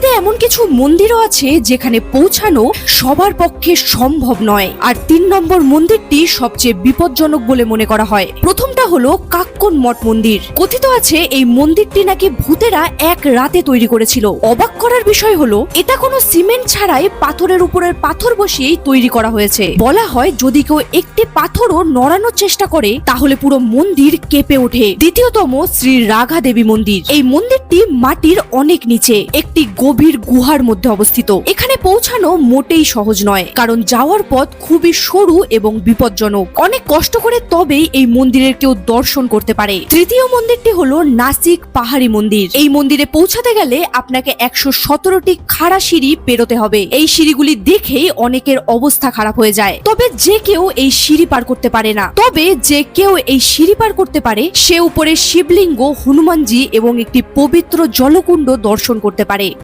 পৃথিবীতে এমন কিছু মন্দিরও আছে যেখানে পৌঁছানো সবার পক্ষে সম্ভব নয়। আর 3 নম্বর মন্দিরটি সবচেয়ে বিপজ্জনক বলে মনে করা হয়। প্রথমটা হলো কাক্কন মঠ মন্দির। কথিত আছে এই মন্দিরটি নাকি ভূতেরা এক রাতে তৈরি করেছিল। অবাক করার বিষয় হলো এটা কোনো সিমেন্ট ছাড়াই পাথরের উপরের পাথর বসিয়েই তৈরি করা হয়েছে। বলা হয় যদি কেউ একটি পাথরও নড়ানোর চেষ্টা করে তাহলে পুরো মন্দির কেঁপে ওঠে। দ্বিতীয়তম শ্রী রাঘা দেবী মন্দির। এই মন্দিরটি মাটির অনেক নিচে একটি গভীর গুহার মধ্যে অবস্থিত। এখানে পৌঁছানো মোটেই সহজ নয়, কারণ যাওয়ার পথ খুবই সরু এবং বিপজ্জনক। অনেক কষ্ট করে তবেই এই মন্দিরের কেউ দর্শন করতে পারে। তৃতীয় মন্দিরটি হলো নাসিক পাহাড়ি মন্দির। এই মন্দিরে পৌঁছাতে গেলে আপনাকে 117টি খাড়া সিঁড়ি পেরোতে হবে। এই সিঁড়িগুলি দেখেই অনেকের অবস্থা খারাপ হয়ে যায়। তবে যে কেউ এই সিঁড়ি পার করতে পারে সে উপরে শিবলিঙ্গ, হনুমানজি এবং একটি পবিত্র জলকুণ্ড দর্শন করতে পারে।